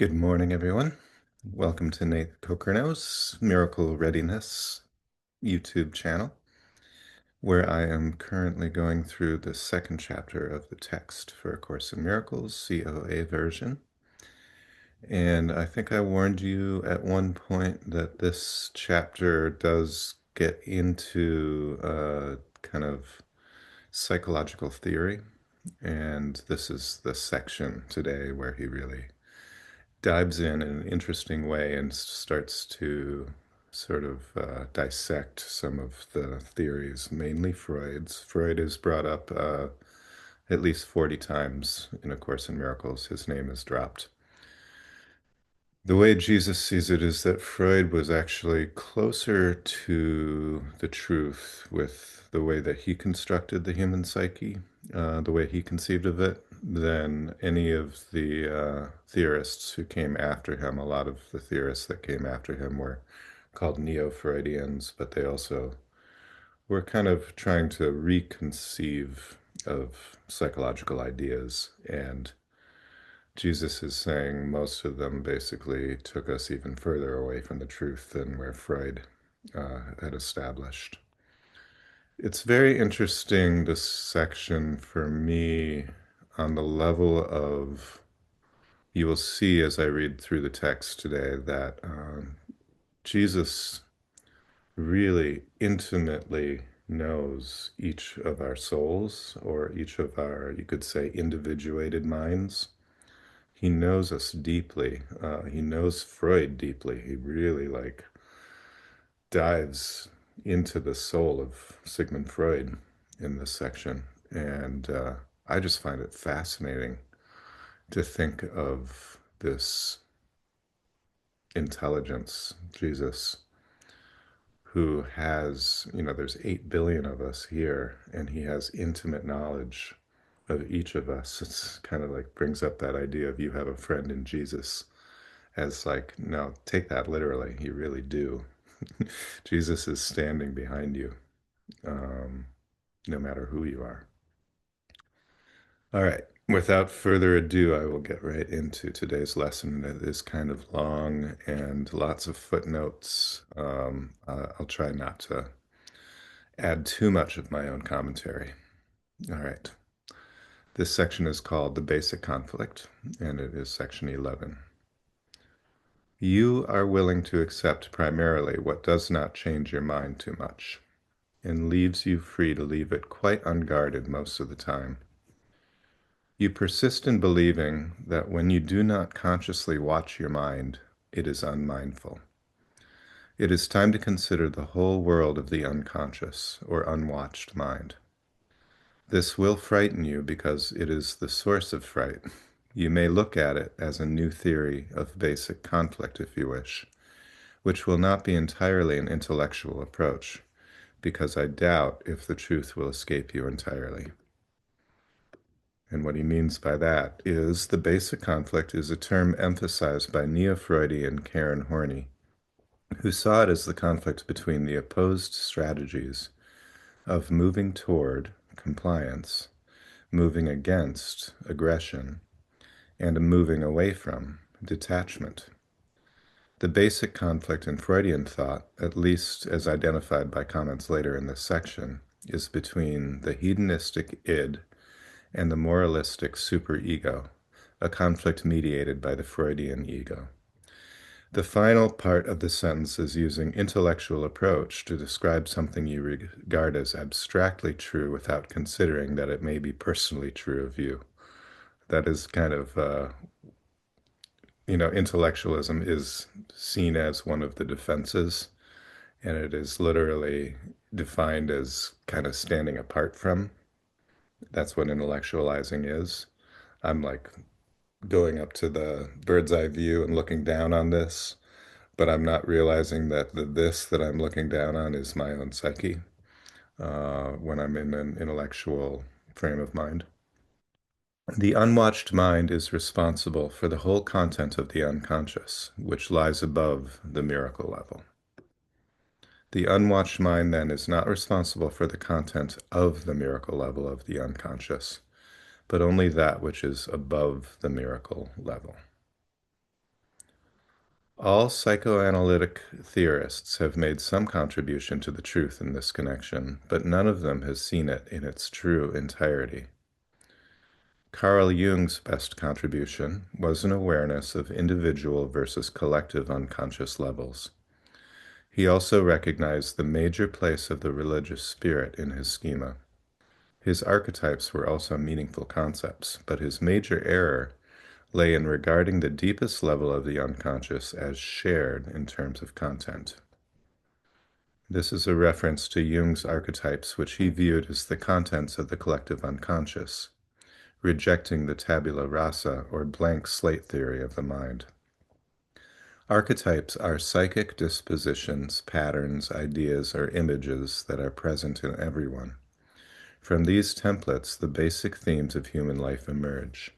Good morning, everyone. Welcome to Nate Kokernot's Miracle Readiness YouTube channel, where I am currently going through the second chapter of the text for A Course in Miracles, COA version. And I think I warned you at one point that this chapter does get into kind of psychological theory. And this is the section today where he really dives in an interesting way and starts to sort of dissect some of the theories, mainly Freud's. Freud is brought up at least 40 times in A Course in Miracles. His name is dropped. The way Jesus sees it is that Freud was actually closer to the truth with the way that he constructed the human psyche, the way he conceived of it, than any of the theorists who came after him. A lot of the theorists that came after him were called neo-Freudians, but they also were kind of trying to reconceive of psychological ideas. And Jesus is saying most of them basically took us even further away from the truth than where Freud had established. It's very interesting, this section for me, on the level of, you will see as I read through the text today that Jesus really intimately knows each of our souls, or each of our, you could say, individuated minds. He knows us deeply. He knows Freud deeply. He really dives into the soul of Sigmund Freud in this section. And I just find it fascinating to think of this intelligence, Jesus, who has, there's 8 billion of us here, and he has intimate knowledge of each of us. It's kind of like brings up that idea of you have a friend in Jesus, as like, no, take that literally. You really do. Jesus is standing behind you, no matter who you are. All right. Without further ado, I will get right into today's lesson. It is kind of long and lots of footnotes. I'll try not to add too much of my own commentary. All right. This section is called The Basic Conflict, and it is section 11. You are willing to accept primarily what does not change your mind too much, and leaves you free to leave it quite unguarded most of the time. You persist in believing that when you do not consciously watch your mind, it is unmindful. It is time to consider the whole world of the unconscious or unwatched mind. This will frighten you because it is the source of fright. You may look at it as a new theory of basic conflict, if you wish, which will not be entirely an intellectual approach, because I doubt if the truth will escape you entirely. And what he means by that is the basic conflict is a term emphasized by neo-Freudian Karen Horney, who saw it as the conflict between the opposed strategies of moving toward compliance, moving against aggression, and moving away from detachment. The basic conflict in Freudian thought, at least as identified by comments later in this section, is between the hedonistic id and the moralistic superego, a conflict mediated by the Freudian ego. The final part of the sentence is using intellectual approach to describe something you regard as abstractly true without considering that it may be personally true of you. That is kind of, intellectualism is seen as one of the defenses, and it is literally defined as kind of standing apart from. That's what intellectualizing is. I'm like going up to the bird's eye view and looking down on this, but I'm not realizing that the this that I'm looking down on is my own psyche when I'm in an intellectual frame of mind. The unwatched mind is responsible for the whole content of the unconscious, which lies above the miracle level. The unwatched mind then is not responsible for the content of the miracle level of the unconscious, but only that which is above the miracle level. All psychoanalytic theorists have made some contribution to the truth in this connection, but none of them has seen it in its true entirety. Carl Jung's best contribution was an awareness of individual versus collective unconscious levels. He also recognized the major place of the religious spirit in his schema. His archetypes were also meaningful concepts, but his major error lay in regarding the deepest level of the unconscious as shared in terms of content. This is a reference to Jung's archetypes, which he viewed as the contents of the collective unconscious, rejecting the tabula rasa or blank slate theory of the mind. Archetypes are psychic dispositions, patterns, ideas, or images that are present in everyone. From these templates, the basic themes of human life emerge.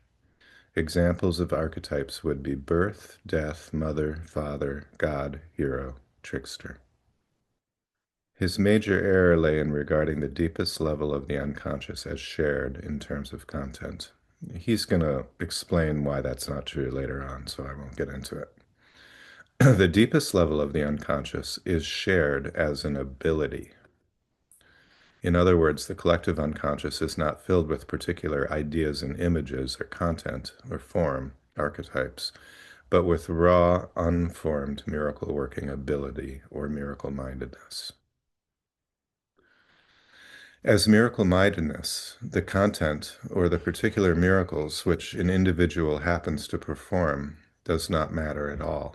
Examples of archetypes would be birth, death, mother, father, God, hero, trickster. His major error lay in regarding the deepest level of the unconscious as shared in terms of content. He's going to explain why that's not true later on, so I won't get into it. The deepest level of the unconscious is shared as an ability. In other words, the collective unconscious is not filled with particular ideas and images or content or form, archetypes, but with raw, unformed miracle-working ability or miracle-mindedness. As miracle-mindedness, the content or the particular miracles which an individual happens to perform does not matter at all.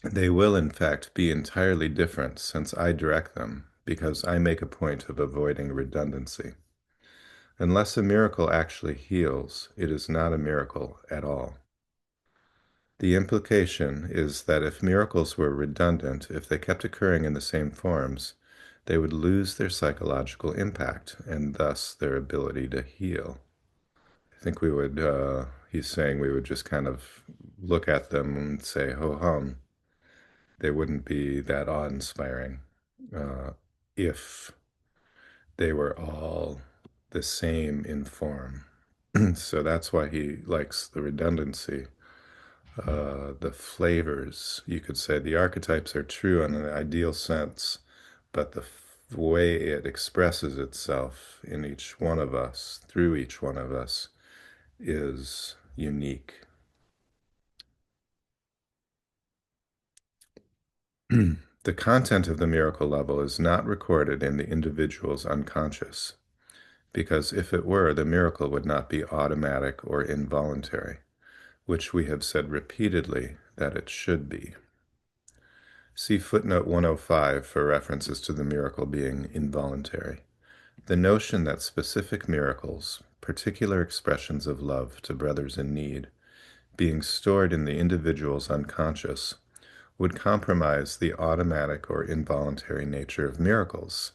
They will, in fact, be entirely different since I direct them, because I make a point of avoiding redundancy. Unless a miracle actually heals, it is not a miracle at all. The implication is that if miracles were redundant, if they kept occurring in the same forms, they would lose their psychological impact and thus their ability to heal. I think we would, he's saying we would just kind of look at them and say, ho hum. They wouldn't be that awe-inspiring if they were all the same in form. So that's why he likes the redundancy. The flavors, you could say the archetypes are true in an ideal sense, but the way it expresses itself in each one of us, through each one of us, is unique. The content of the miracle level is not recorded in the individual's unconscious, because if it were, the miracle would not be automatic or involuntary, which we have said repeatedly that it should be. See footnote 105 for references to the miracle being involuntary. The notion that specific miracles, particular expressions of love to brothers in need, being stored in the individual's unconscious, would compromise the automatic or involuntary nature of miracles,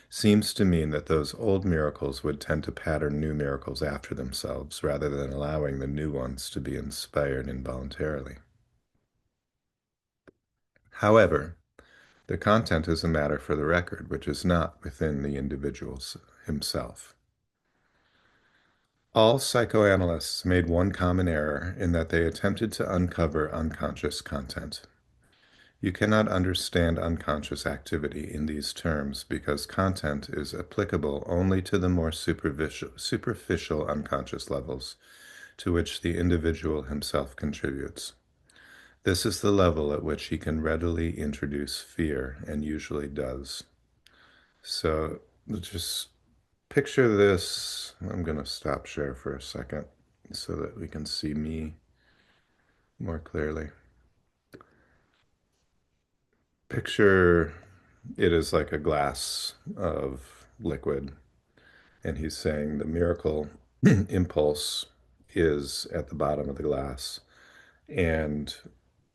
seems to mean that those old miracles would tend to pattern new miracles after themselves, rather than allowing the new ones to be inspired involuntarily. However, the content is a matter for the record, which is not within the individual himself. All psychoanalysts made one common error in that they attempted to uncover unconscious content. You cannot understand unconscious activity in these terms because content is applicable only to the more superficial unconscious levels to which the individual himself contributes. This is the level at which he can readily introduce fear, and usually does. So just picture this. I'm going to stop share for a second so that we can see me more clearly. Picture it is like a glass of liquid, and he's saying the miracle impulse is at the bottom of the glass, and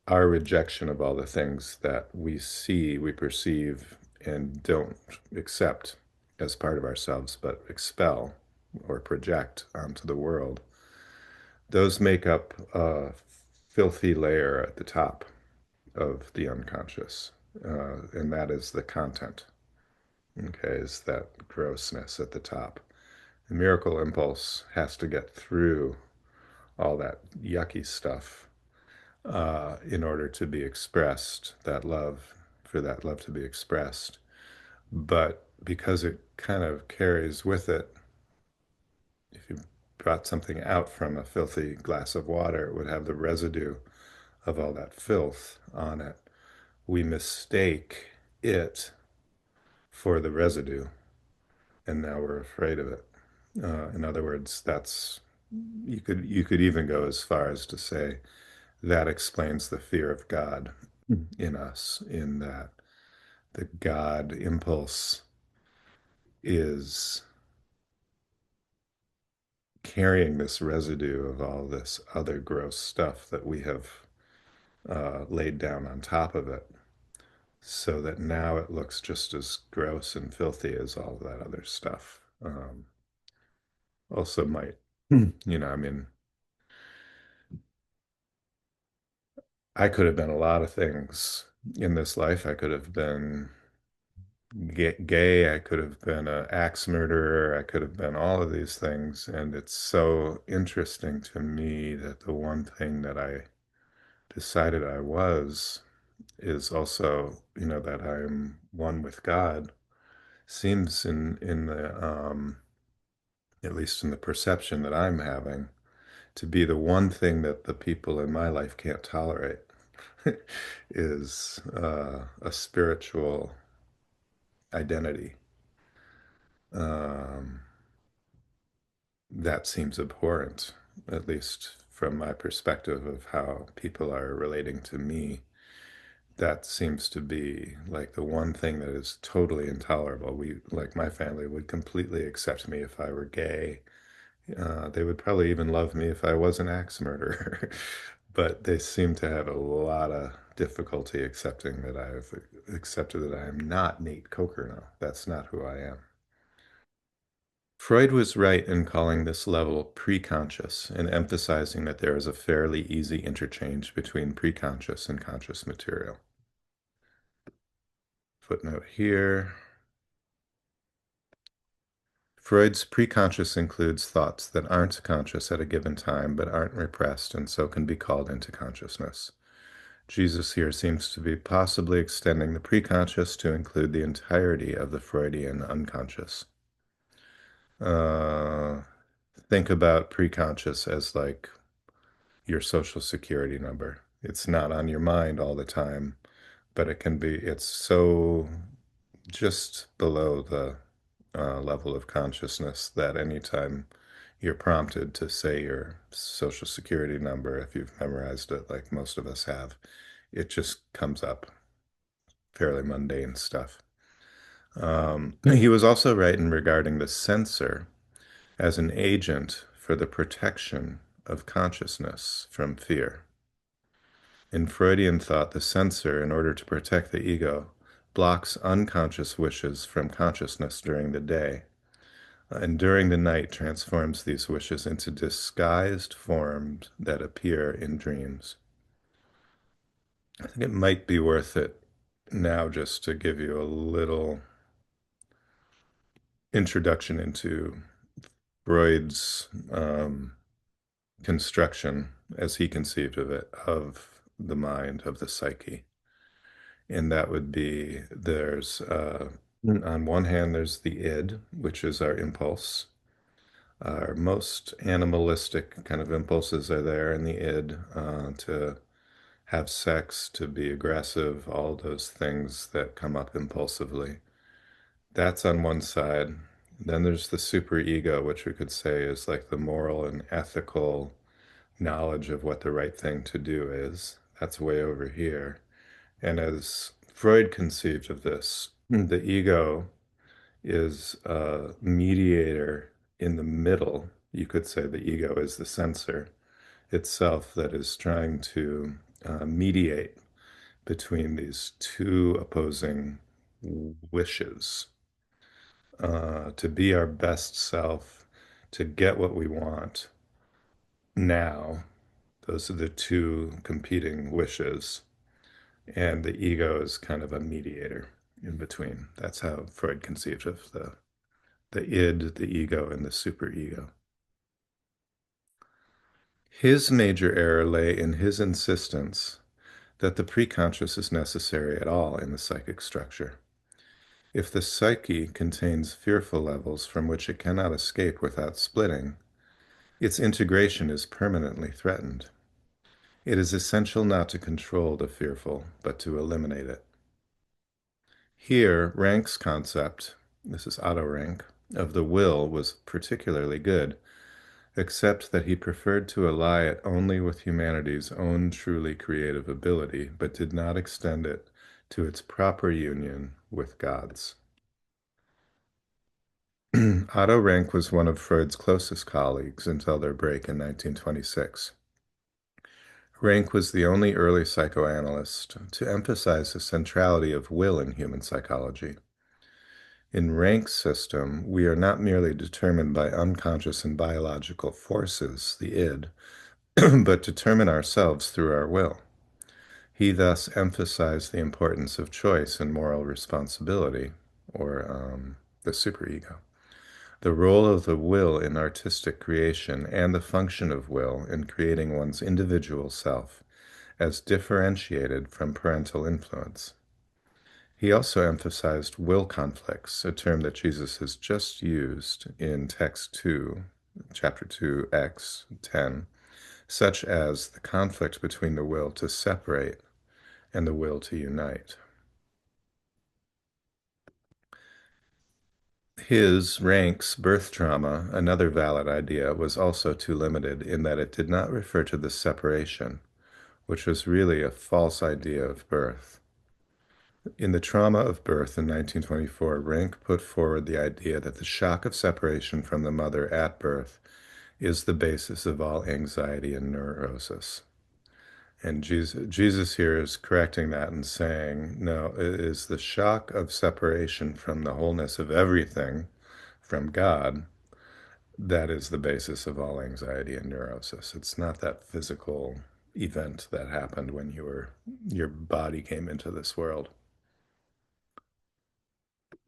our rejection of all the things that we see, we perceive, and don't accept as part of ourselves, but expel or project onto the world, those make up a filthy layer at the top of the unconscious, and that is the content. Okay, is that grossness at the top. The miracle impulse has to get through all that yucky stuff in order to be expressed, for that love to be expressed. But because it kind of carries with it, if you brought something out from a filthy glass of water, it would have the residue of all that filth on it. We mistake it for the residue, and now we're afraid of it. In other words, that's you could even go as far as to say that explains the fear of God in us, in that the God impulse is carrying this residue of all this other gross stuff that we have laid down on top of it, so that now it looks just as gross and filthy as all that other stuff. Also might, I mean, I could have been a lot of things in this life. I could have been gay. I could have been an axe murderer. I could have been all of these things. And it's so interesting to me that the one thing that I decided I was is also, that I'm one with God. Seems in the at least in the perception that I'm having, to be the one thing that the people in my life can't tolerate is a spiritual identity. Um, that seems abhorrent, at least from my perspective of how people are relating to me. That seems to be like the one thing that is totally intolerable. Like my family would completely accept me if I were gay. They would probably even love me if I was an axe murderer. But they seem to have a lot of difficulty accepting that I've accepted that I am not Nate Kokernot. That's not who I am. Freud was right in calling this level preconscious and emphasizing that there is a fairly easy interchange between preconscious and conscious material. Footnote here. Freud's preconscious includes thoughts that aren't conscious at a given time but aren't repressed and so can be called into consciousness. Jesus here seems to be possibly extending the preconscious to include the entirety of the Freudian unconscious. Uh, think about preconscious as like your social security number. It's not on your mind all the time, but it's so just below the level of consciousness that anytime you're prompted to say your social security number, if you've memorized it like most of us have, it just comes up. Fairly mundane stuff. He was also right in regarding the censor as an agent for the protection of consciousness from fear. In Freudian thought, the censor, in order to protect the ego, blocks unconscious wishes from consciousness during the day, and during the night transforms these wishes into disguised forms that appear in dreams. I think it might be worth it now just to give you a little introduction into Freud's construction, as he conceived of it, of the mind, of the psyche. And that would be on one hand, there's the id, which is our impulse. Our most animalistic kind of impulses are there in the id, to have sex, to be aggressive, all those things that come up impulsively. That's on one side. Then there's the superego, which we could say is like the moral and ethical knowledge of what the right thing to do is. That's way over here. And as Freud conceived of this, the ego is a mediator in the middle. You could say the ego is the censor itself that is trying to mediate between these two opposing wishes, to be our best self, to get what we want now. Those are the two competing wishes. And the ego is kind of a mediator in between. That's how Freud conceived of the id, the ego, and the superego. His major error lay in his insistence that the preconscious is necessary at all in the psychic structure. If the psyche contains fearful levels from which it cannot escape without splitting, its integration is permanently threatened. It is essential not to control the fearful, but to eliminate it. Here, Rank's concept, this is Otto Rank, of the will was particularly good, except that he preferred to ally it only with humanity's own truly creative ability, but did not extend it to its proper union with God's. Otto Rank was one of Freud's closest colleagues until their break in 1926. Rank was the only early psychoanalyst to emphasize the centrality of will in human psychology. In Rank's system, we are not merely determined by unconscious and biological forces, the id, but determine ourselves through our will. He thus emphasized the importance of choice and moral responsibility, or the superego, the role of the will in artistic creation, and the function of will in creating one's individual self as differentiated from parental influence. He also emphasized will conflicts, a term that Jesus has just used in text 2, chapter 2, X 10, such as the conflict between the will to separate and the will to unite. His, Rank's, birth trauma, another valid idea, was also too limited in that it did not refer to the separation, which was really a false idea of birth. In The Trauma of Birth in 1924, Rank put forward the idea that the shock of separation from the mother at birth is the basis of all anxiety and neurosis. And Jesus here is correcting that and saying, no, it is the shock of separation from the wholeness of everything, from God, that is the basis of all anxiety and neurosis. It's not that physical event that happened when your body came into this world.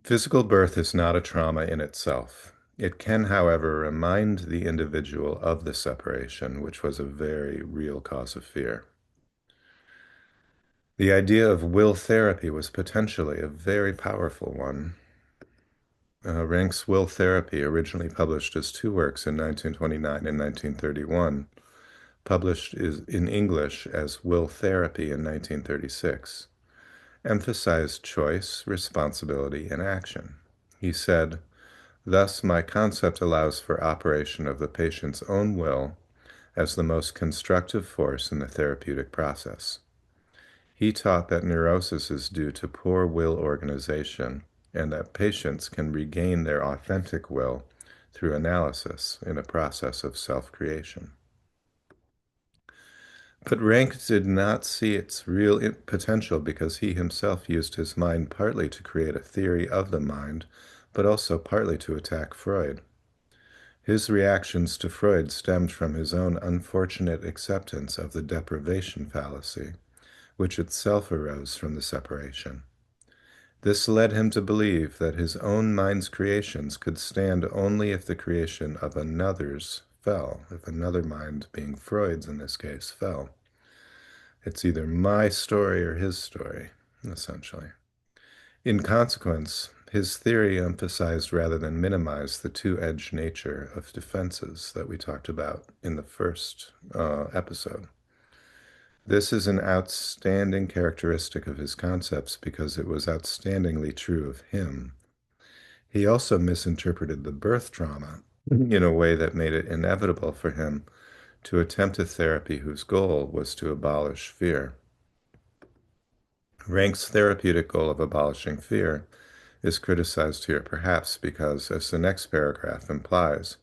Physical birth is not a trauma in itself. It can, however, remind the individual of the separation, which was a very real cause of fear. The idea of will therapy was potentially a very powerful one. Rank's Will Therapy, originally published as two works in 1929 and 1931, published in English as Will Therapy in 1936, emphasized choice, responsibility, and action. He said, "Thus, my concept allows for operation of the patient's own will as the most constructive force in the therapeutic process." He taught that neurosis is due to poor will organization and that patients can regain their authentic will through analysis in a process of self-creation. But Rank did not see its real potential because he himself used his mind partly to create a theory of the mind, but also partly to attack Freud. His reactions to Freud stemmed from his own unfortunate acceptance of the deprivation fallacy, which itself arose from the separation. This led him to believe that his own mind's creations could stand only if the creation of another's fell, if another mind, being Freud's in this case, fell. It's either my story or his story, essentially. In consequence, his theory emphasized rather than minimized the two-edged nature of defenses that we talked about in the first episode. This is an outstanding characteristic of his concepts because it was outstandingly true of him. He also misinterpreted the birth trauma in a way that made it inevitable for him to attempt a therapy whose goal was to abolish fear. Rank's therapeutic goal of abolishing fear is criticized here perhaps because, as the next paragraph implies,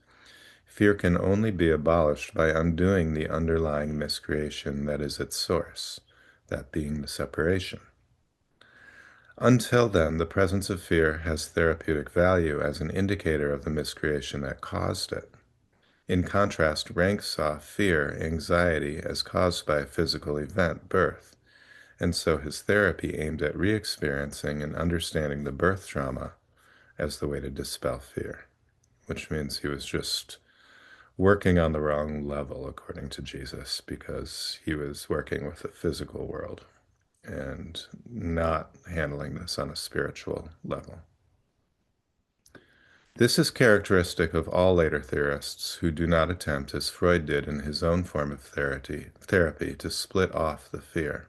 fear can only be abolished by undoing the underlying miscreation that is its source, that being the separation. Until then, the presence of fear has therapeutic value as an indicator of the miscreation that caused it. In contrast, Rank saw fear, anxiety, as caused by a physical event, birth, and so his therapy aimed at re-experiencing and understanding the birth trauma as the way to dispel fear, which means he was just working on the wrong level, according to Jesus, because he was working with the physical world and not handling this on a spiritual level. This is characteristic of all later theorists who do not attempt, as Freud did in his own form of therapy, to split off the fear.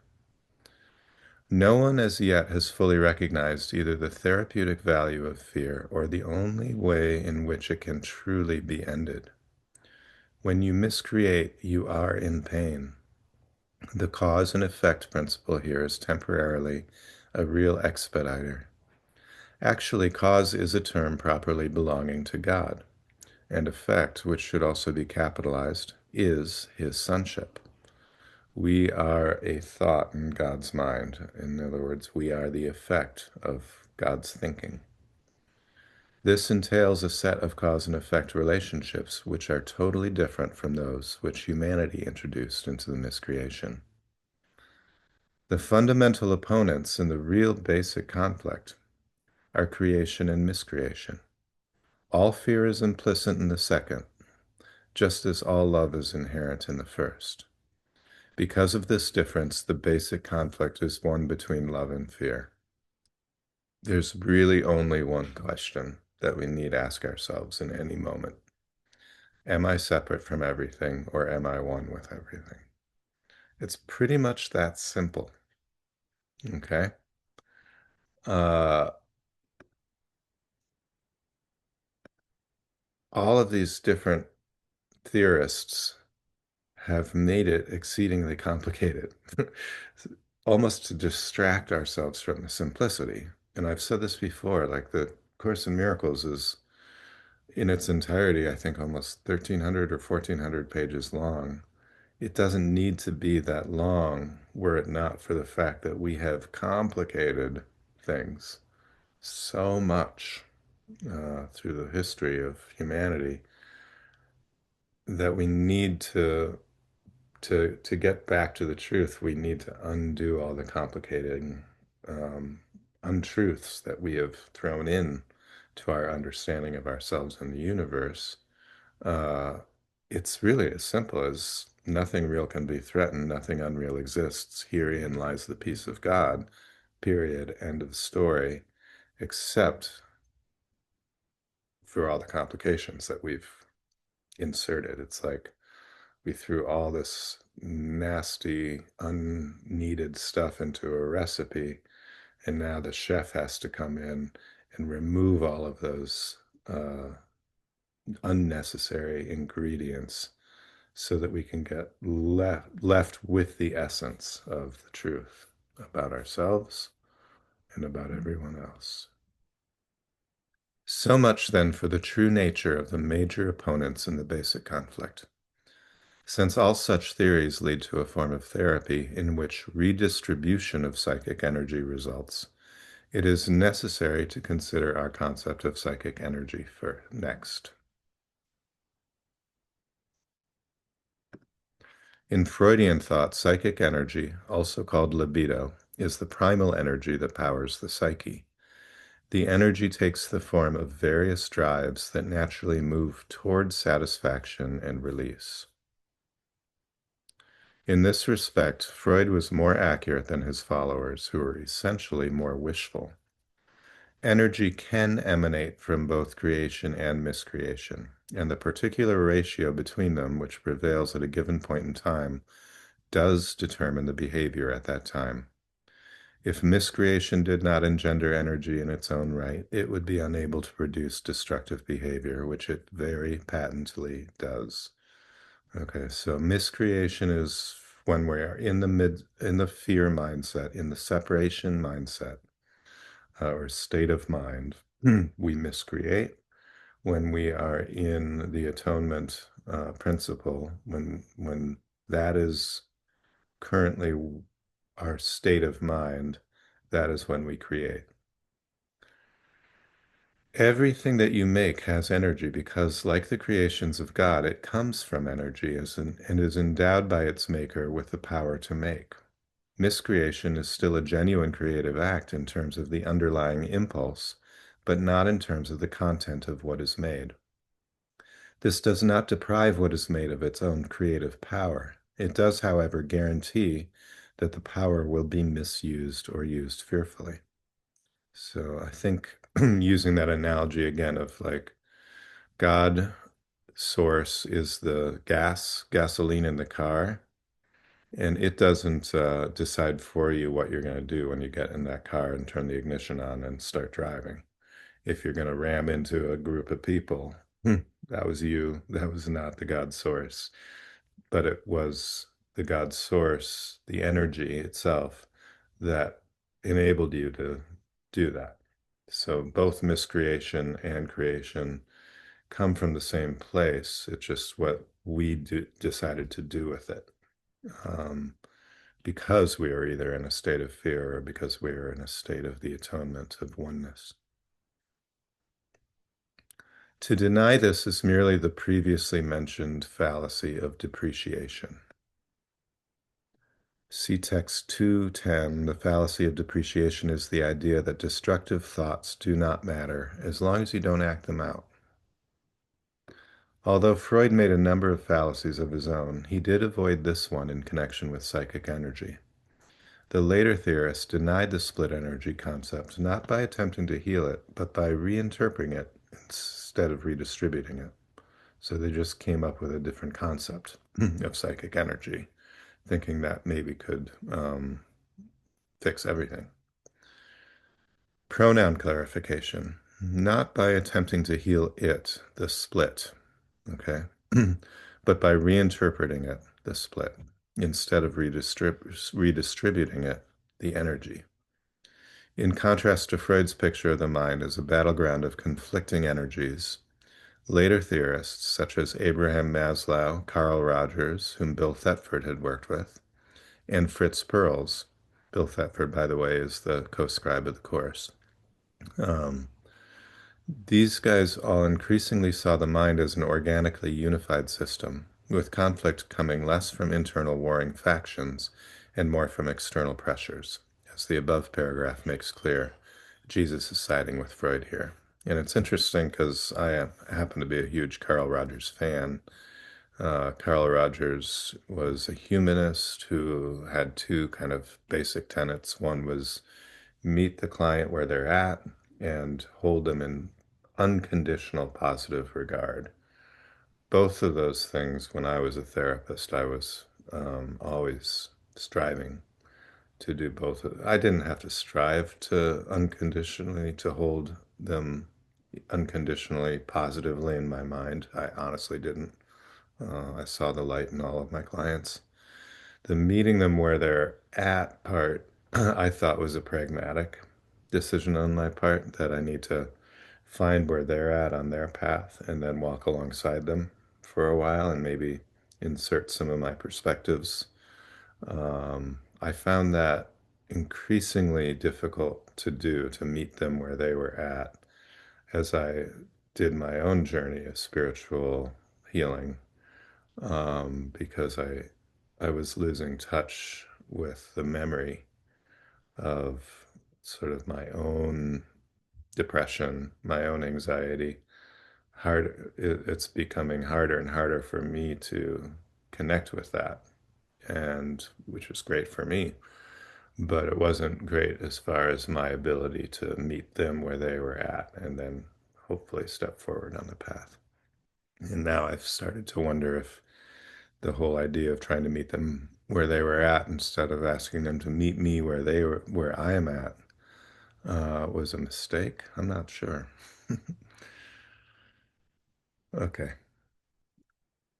No one as yet has fully recognized either the therapeutic value of fear or the only way in which it can truly be ended. When you miscreate, you are in pain. The cause and effect principle here is temporarily a real expediter. Actually, cause is a term properly belonging to God, and effect, which should also be capitalized, is his sonship. We are a thought in God's mind. In other words, we are the effect of God's thinking. This entails a set of cause and effect relationships which are totally different from those which humanity introduced into the miscreation. The fundamental opponents in the real basic conflict are creation and miscreation. All fear is implicit in the second, just as all love is inherent in the first. Because of this difference, the basic conflict is one between love and fear. There's really only one question that we need to ask ourselves in any moment. Am I separate from everything, or am I one with everything? It's pretty much that simple. Okay? Uh, all of these different theorists have made it exceedingly complicated, almost to distract ourselves from the simplicity. And I've said this before, like the Course in Miracles is in its entirety, I think almost 1,300 or 1,400 pages long. It doesn't need to be that long were it not for the fact that we have complicated things so much through the history of humanity that we need to get back to the truth. We need to undo all the complicated um, untruths that we have thrown in to our understanding of ourselves and the universe. Uh, it's really as simple as nothing real can be threatened, nothing unreal exists. Herein lies the peace of God, period, end of story, except for all the complications that we've inserted. It's like we threw all this nasty, unneeded stuff into a recipe, and now the chef has to come in and remove all of those unnecessary ingredients so that we can get left with the essence of the truth about ourselves and about everyone else. So much then for the true nature of the major opponents in the basic conflict. Since all such theories lead to a form of therapy in which redistribution of psychic energy results, it is necessary to consider our concept of psychic energy for next. In Freudian thought, psychic energy, also called libido, is the primal energy that powers the psyche. The energy takes the form of various drives that naturally move toward satisfaction and release. In this respect, Freud was more accurate than his followers, who were essentially more wishful. Energy can emanate from both creation and miscreation, and the particular ratio between them, which prevails at a given point in time, does determine the behavior at that time. If miscreation did not engender energy in its own right, it would be unable to produce destructive behavior, which it very patently does. Okay, so miscreation is when we are in the fear mindset, in the separation mindset, or state of mind. We miscreate. When we are in the atonement principle, when that is currently our state of mind, that is when we create. Everything that you make has energy because, like the creations of God, it comes from energy and is endowed by its maker with the power to make. Miscreation is still a genuine creative act in terms of the underlying impulse, but not in terms of the content of what is made. This does not deprive what is made of its own creative power. It does, however, guarantee that the power will be misused or used fearfully. So I think using that analogy again of like God source is the gasoline in the car, and it doesn't decide for you what you're going to do when you get in that car and turn the ignition on and start driving. If you're going to ram into a group of people, that was you. That was not the God source, but it was the God source, the energy itself that enabled you to do that. So both miscreation and creation come from the same place. It's just what we decided to do with it. Um, because we are either in a state of fear or because we are in a state of the atonement of oneness. To deny this is merely the previously mentioned fallacy of depreciation. See text 210. The fallacy of depreciation is the idea that destructive thoughts do not matter as long as you don't act them out. Although Freud made a number of fallacies of his own, he did avoid this one in connection with psychic energy. The later theorists denied the split energy concept not by attempting to heal it, but by reinterpreting it instead of redistributing it. So they just came up with a different concept of psychic energy, thinking that maybe could fix everything. Pronoun clarification, not by attempting to heal it, the split, okay, but by reinterpreting it, the split, instead of redistributing it, the energy. In contrast to Freud's picture of the mind as a battleground of conflicting energies, later theorists such as Abraham Maslow, Carl Rogers, whom Bill Thetford had worked with, and Fritz Perls. Bill Thetford, by the way, is the co-scribe of the course. Um, these guys all increasingly saw the mind as an organically unified system, with conflict coming less from internal warring factions and more from external pressures. As the above paragraph makes clear, Jesus is siding with Freud here. And it's interesting because I happen to be a huge Carl Rogers fan. Carl Rogers was a humanist who had two kind of basic tenets. One was meet the client where they're at and hold them in unconditional positive regard. Both of those things, when I was a therapist, I was always striving to do both. I didn't have to strive to unconditionally to hold them unconditionally positively in my mind. I honestly didn't. I saw the light in all of my clients. The meeting them where they're at part, I thought was a pragmatic decision on my part that I need to find where they're at on their path and then walk alongside them for a while and maybe insert some of my perspectives. I found that increasingly difficult to do, to meet them where they were at as I did my own journey of spiritual healing, because I was losing touch with the memory of sort of my own depression, my own anxiety. It's becoming harder and harder for me to connect with that, and which was great for me, but it wasn't great as far as my ability to meet them where they were at and then hopefully step forward on the path. And now I've started to wonder if the whole idea of trying to meet them where they were at instead of asking them to meet me where I am at, was a mistake. I'm not sure. Okay.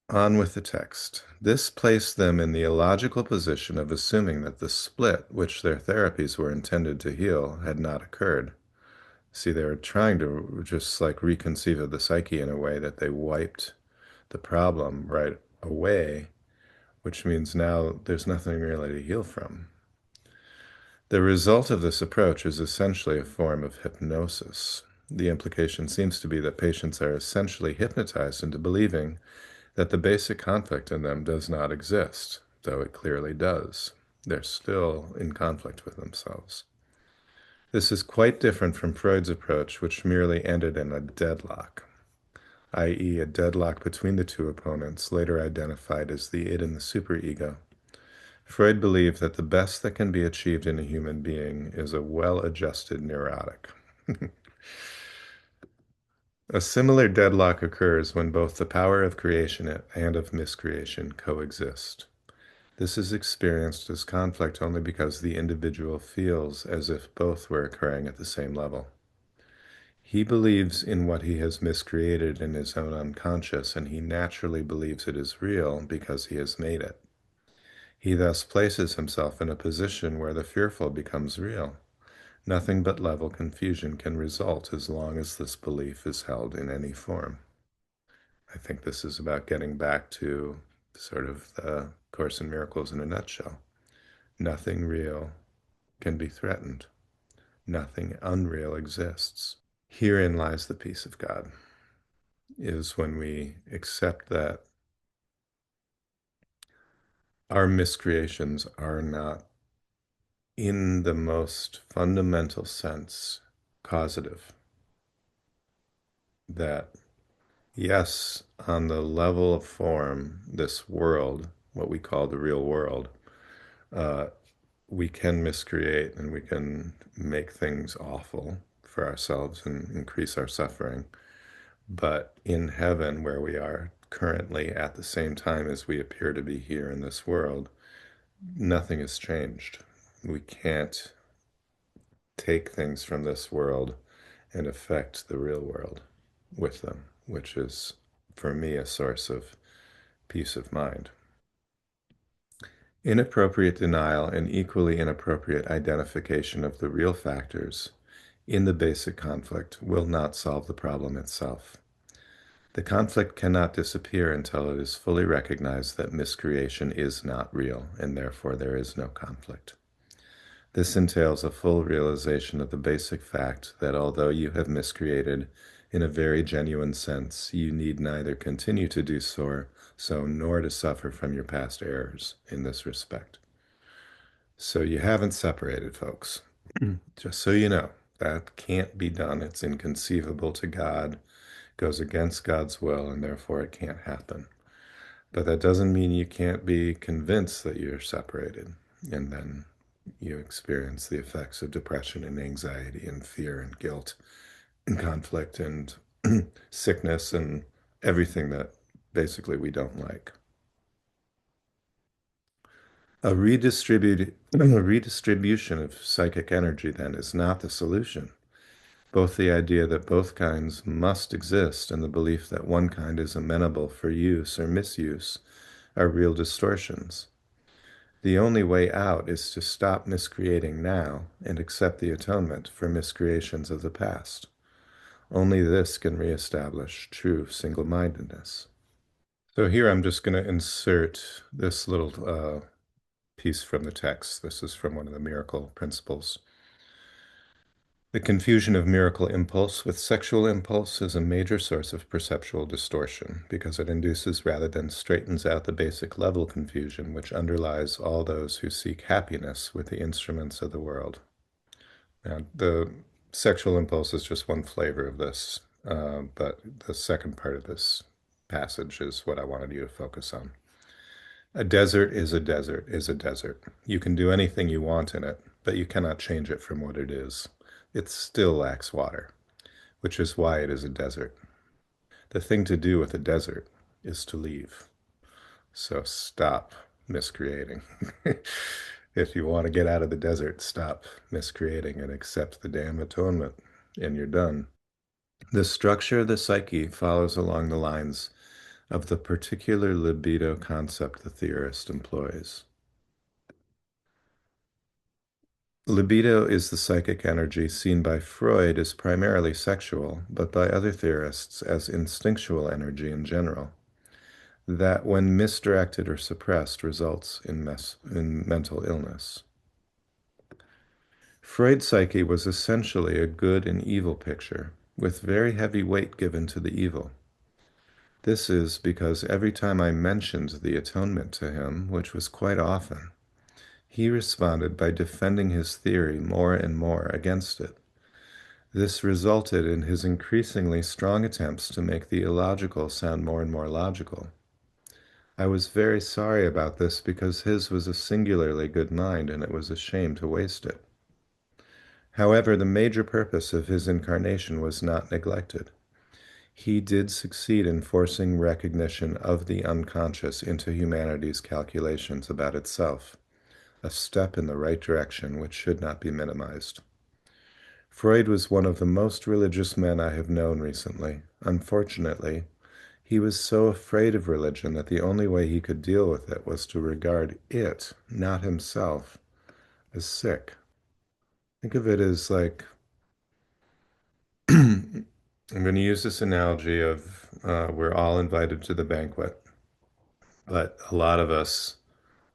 On with the text. This placed them in the illogical position of assuming that the split, which their therapies were intended to heal, had not occurred. See, they were trying to just like reconceive of the psyche in a way that they wiped the problem right away, which means now there's nothing really to heal from. The result of this approach is essentially a form of hypnosis. The implication seems to be that patients are essentially hypnotized into believing that the basic conflict in them does not exist, though it clearly does. They're still in conflict with themselves. This is quite different from Freud's approach, which merely ended in a deadlock. i.e., a deadlock between the two opponents, later identified as the id and the superego. Freud believed that the best that can be achieved in a human being is a well-adjusted neurotic. A similar deadlock occurs when both the power of creation and of miscreation coexist. This is experienced as conflict only because the individual feels as if both were occurring at the same level. He believes in what he has miscreated in his own unconscious, and he naturally believes it is real because he has made it. He thus places himself in a position where the fearful becomes real. Nothing but level confusion can result as long as this belief is held in any form. I think this is about getting back to sort of the Course in Miracles in a nutshell. Nothing real can be threatened. Nothing unreal exists. Herein lies the peace of God, is when we accept that our miscreations are not, in the most fundamental sense, causative. That, yes, on the level of form, this world, what we call the real world, uh, we can miscreate and we can make things awful for ourselves and increase our suffering. But in heaven, where we are currently at the same time as we appear to be here in this world, nothing has changed. We can't take things from this world and affect the real world with them, which is, for me, a source of peace of mind. Inappropriate denial and equally inappropriate identification of the real factors in the basic conflict will not solve the problem itself. The conflict cannot disappear until it is fully recognized that miscreation is not real, and therefore there is no conflict. This entails a full realization of the basic fact that although you have miscreated in a very genuine sense, you need neither continue to do so nor to suffer from your past errors in this respect. So you haven't separated, folks. Just so you know, that can't be done. It's inconceivable to God, goes against God's will, and therefore it can't happen. But that doesn't mean you can't be convinced that you're separated, and then you experience the effects of depression and anxiety and fear and guilt and conflict and sickness and everything that basically we don't like. A redistribution of psychic energy, then, is not the solution. Both the idea that both kinds must exist and the belief that one kind is amenable for use or misuse are real distortions. The only way out is to stop miscreating now and accept the atonement for miscreations of the past. Only this can reestablish true single-mindedness. So here I'm just going to insert this little piece from the text. This is from one of the miracle principles. The confusion of miracle impulse with sexual impulse is a major source of perceptual distortion because it induces rather than straightens out the basic level confusion which underlies all those who seek happiness with the instruments of the world. Now, the sexual impulse is just one flavor of this, but the second part of this passage is what I wanted you to focus on. A desert is a desert is a desert. You can do anything you want in it, but you cannot change it from what it is. It still lacks water, which is why it is a desert. The thing to do with a desert is to leave. So stop miscreating. If you want to get out of the desert, stop miscreating and accept the damn atonement, and you're done. The structure of the psyche follows along the lines of the particular libido concept the theorist employs. Libido is the psychic energy seen by Freud as primarily sexual, but by other theorists as instinctual energy in general, that when misdirected or suppressed results in mental illness. Freud's psyche was essentially a good and evil picture, with very heavy weight given to the evil. This is because every time I mentioned the atonement to him, which was quite often, he responded by defending his theory more and more against it. This resulted in his increasingly strong attempts to make the illogical sound more and more logical. I was very sorry about this because his was a singularly good mind and it was a shame to waste it. However, the major purpose of his incarnation was not neglected. He did succeed in forcing recognition of the unconscious into humanity's calculations about itself, a step in the right direction which should not be minimized. Freud was one of the most religious men I have known recently. Unfortunately, he was so afraid of religion that the only way he could deal with it was to regard it, not himself, as sick. Think of it as like, I'm going to use this analogy of we're all invited to the banquet, but a lot of us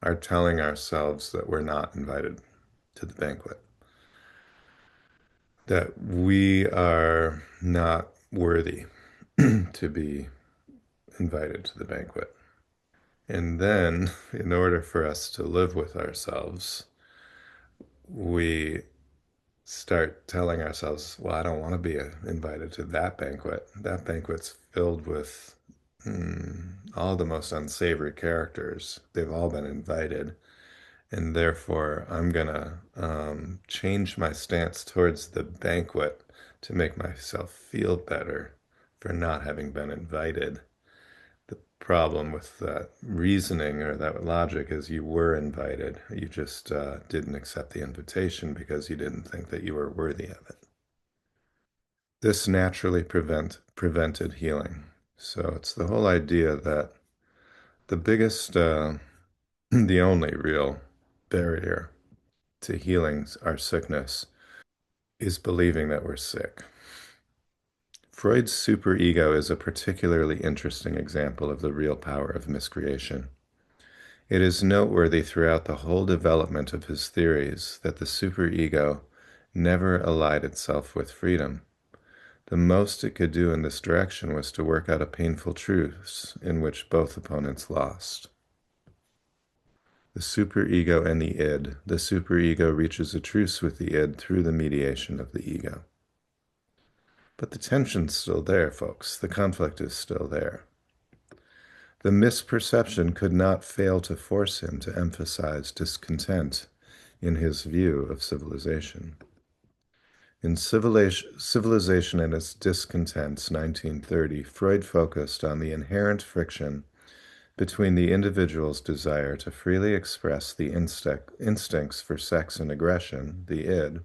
are telling ourselves that we're not invited to the banquet, that we are not worthy to be invited to the banquet. And then, in order for us to live with ourselves, we start telling ourselves, well, I don't want to be invited to that banquet. That banquet's filled with all the most unsavory characters. They've all been invited. And therefore, I'm gonna change my stance towards the banquet to make myself feel better for not having been invited. The problem with that reasoning or that logic is you were invited. You just didn't accept the invitation because you didn't think that you were worthy of it. This naturally prevented healing. So it's the whole idea that the biggest, the only real barrier to healing our sickness is believing that we're sick. Freud's superego is a particularly interesting example of the real power of miscreation. It is noteworthy throughout the whole development of his theories that the superego never allied itself with freedom. The most it could do in this direction was to work out a painful truce in which both opponents lost. The superego and the id. The superego reaches a truce with the id through the mediation of the ego. But the tension's still there, folks. The conflict is still there. The misperception could not fail to force him to emphasize discontent in his view of civilization. In Civilization and Its Discontents, 1930, Freud focused on the inherent friction between the individual's desire to freely express the instincts for sex and aggression, the id,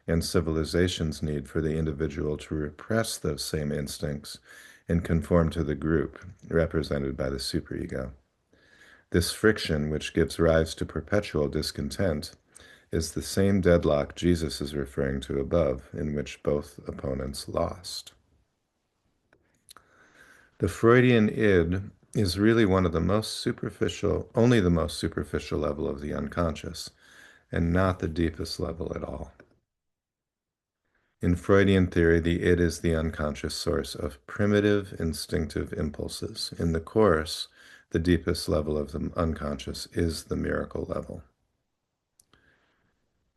and civilization's need for the individual to repress those same instincts and conform to the group, represented by the superego. This friction, which gives rise to perpetual discontent, is the same deadlock Jesus is referring to above, in which both opponents lost. The Freudian id is really one of the most superficial, only the most superficial level of the unconscious, and not the deepest level at all. In Freudian theory, the id is the unconscious source of primitive instinctive impulses. In the Course, the deepest level of the unconscious is the miracle level.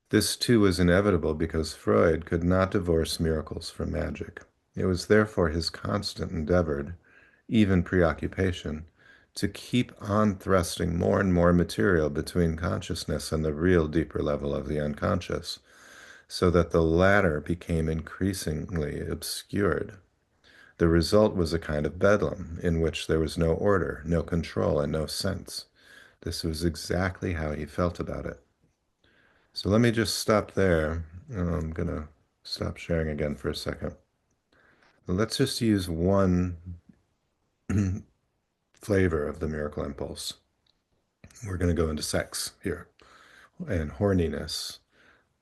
This too was inevitable because Freud could not divorce miracles from magic. It was therefore his constant endeavor, even preoccupation, to keep on thrusting more and more material between consciousness and the real deeper level of the unconscious, so that the latter became increasingly obscured. The result was a kind of bedlam in which there was no order, no control, and no sense. This was exactly how he felt about it. So let me just stop there. I'm going to stop sharing again for a second. Let's just use one flavor of the miracle impulse. We're going to go into sex here and horniness.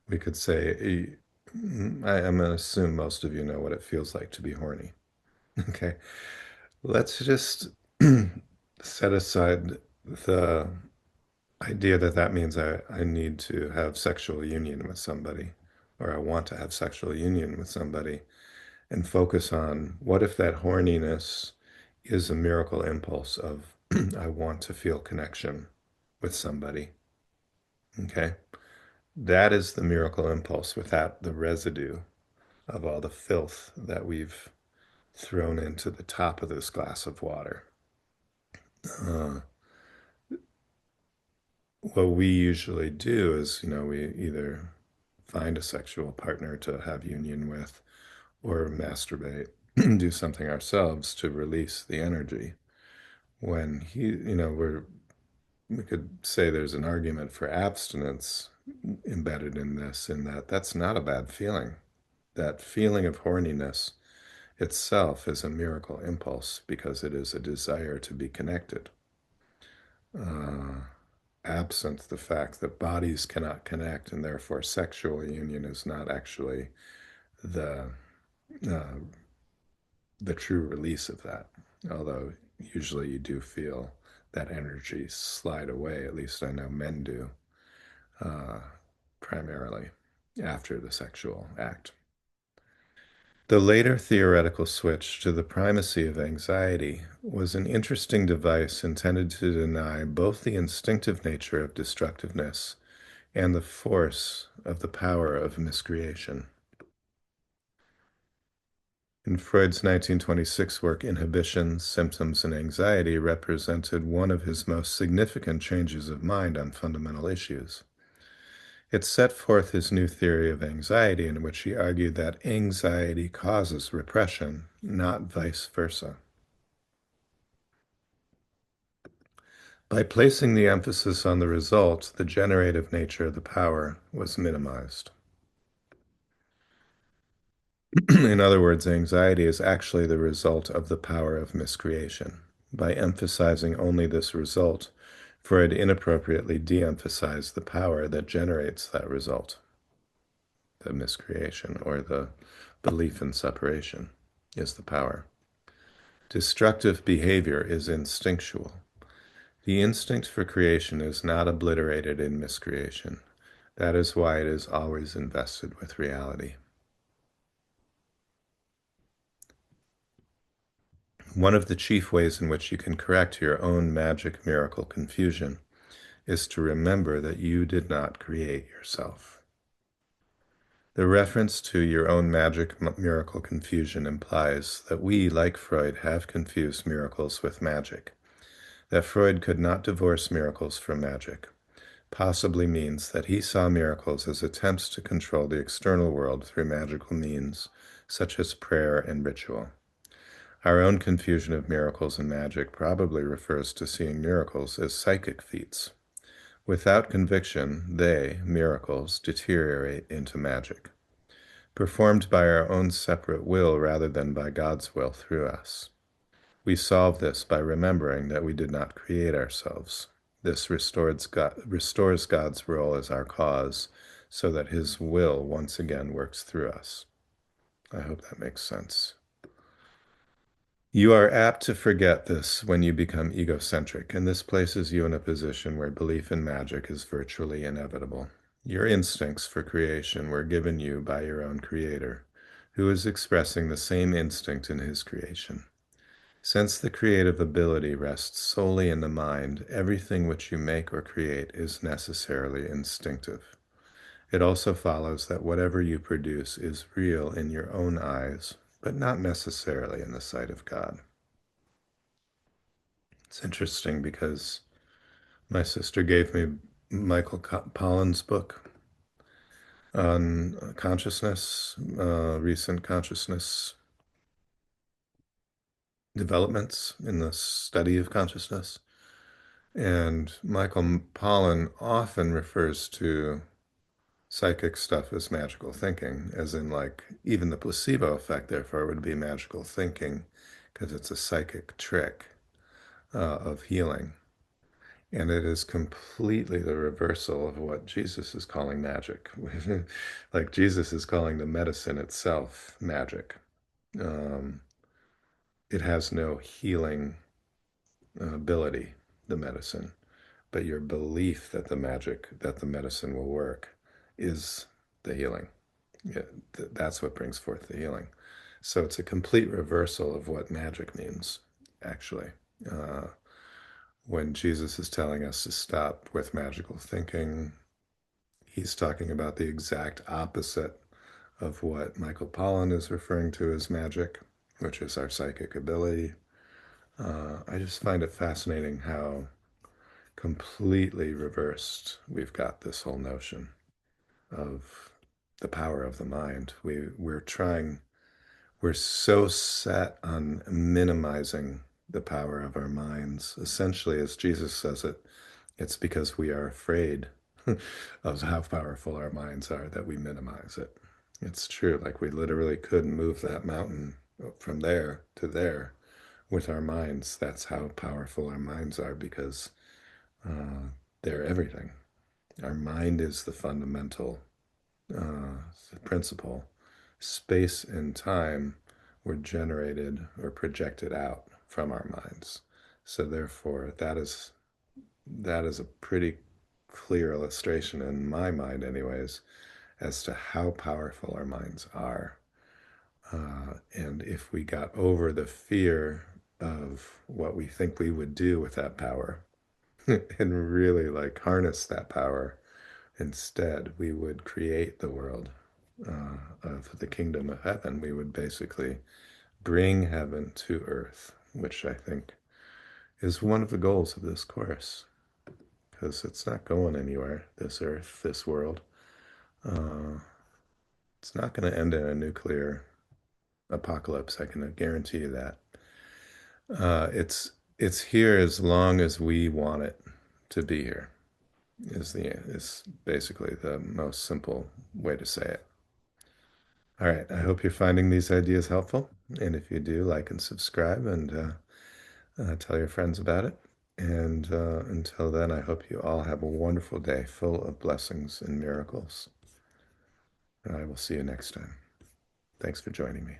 We could say, I'm going to assume most of you know what it feels like to be horny. Okay. Let's just set aside the idea that that means I need to have sexual union with somebody, or I want to have sexual union with somebody, and focus on what if that horniness is a miracle impulse of I want to feel connection with somebody. Okay. That is the miracle impulse without the residue of all the filth that we've thrown into the top of this glass of water. Uh, what we usually do is, we either find a sexual partner to have union with or masturbate, do something ourselves to release the energy. When we could say there's an argument for abstinence embedded in this, in that that's not a bad feeling. That feeling of horniness itself is a miracle impulse because it is a desire to be connected. Uh, Absent the fact that bodies cannot connect and therefore sexual union is not actually the uh, the true release of that. Although usually you do feel that energy slide away, at least I know men do, uh, primarily after the sexual act. The later theoretical switch to the primacy of anxiety was an interesting device intended to deny both the instinctive nature of destructiveness and the force of the power of miscreation. In Freud's 1926 work, Inhibition, Symptoms, and Anxiety represented one of his most significant changes of mind on fundamental issues. It set forth his new theory of anxiety, in which he argued that anxiety causes repression, not vice versa. By placing the emphasis on the result, the generative nature of the power was minimized. In other words, anxiety is actually the result of the power of miscreation. By emphasizing only this result, Freud inappropriately de-emphasized the power that generates that result, the miscreation, or the belief in separation, is the power. Destructive behavior is instinctual. The instinct for creation is not obliterated in miscreation. That is why it is always invested with reality. One of the chief ways in which you can correct your own magic miracle confusion is to remember that you did not create yourself. The reference to your own magic miracle confusion implies that we, like Freud, have confused miracles with magic. That Freud could not divorce miracles from magic possibly means that he saw miracles as attempts to control the external world through magical means, such as prayer and ritual. Our own confusion of miracles and magic probably refers to seeing miracles as psychic feats. Without conviction, they, miracles, deteriorate into magic, performed by our own separate will rather than by God's will through us. We solve this by remembering that we did not create ourselves. This restores God's role as our cause, so that his will once again works through us. I hope that makes sense. You are apt to forget this when you become egocentric, and this places you in a position where belief in magic is virtually inevitable. Your instincts for creation were given you by your own creator, who is expressing the same instinct in his creation. Since the creative ability rests solely in the mind, everything which you make or create is necessarily instinctive. It also follows that whatever you produce is real in your own eyes, but not necessarily in the sight of God. It's interesting because my sister gave me Michael Pollan's book on consciousness, recent consciousness developments in the study of consciousness. And Michael Pollan often refers to psychic stuff as magical thinking, as in, like, even the placebo effect, therefore, would be magical thinking because it's a psychic trick of healing. And it is completely the reversal of what Jesus is calling magic. Like, Jesus is calling the medicine itself magic. Um, it has no healing ability, the medicine, but your belief that the medicine will work is the healing. Yeah, that's what brings forth the healing. So it's a complete reversal of what magic means, actually. Uh, when Jesus is telling us to stop with magical thinking, he's talking about the exact opposite of what Michael Pollan is referring to as magic, which is our psychic ability. I just find it fascinating how completely reversed we've got this whole notion of the power of the mind. We're so set on minimizing the power of our minds. Essentially, as Jesus says it, it's because we are afraid of how powerful our minds are that we minimize it. It's true. Like we literally could move that mountain from there to there with our minds. That's how powerful our minds are because uh, they're everything. Our mind is the fundamental principle. Space and time were generated or projected out from our minds. So therefore, that is a pretty clear illustration in my mind, anyways, as to how powerful our minds are. And if we got over the fear of what we think we would do with that power and really like harness that power, instead, we would create the world of the kingdom of heaven. We would basically bring heaven to earth, which I think is one of the goals of this course, because it's not going anywhere, this earth, this world. Uh, it's not going to end in a nuclear apocalypse. I can guarantee you that. It's here as long as we want it to be here. Is basically the most simple way to say it. All right, I hope you're finding these ideas helpful, and if you do, like and subscribe, and tell your friends about it. And until then, I hope you all have a wonderful day full of blessings and miracles. And I will see you next time. Thanks for joining me.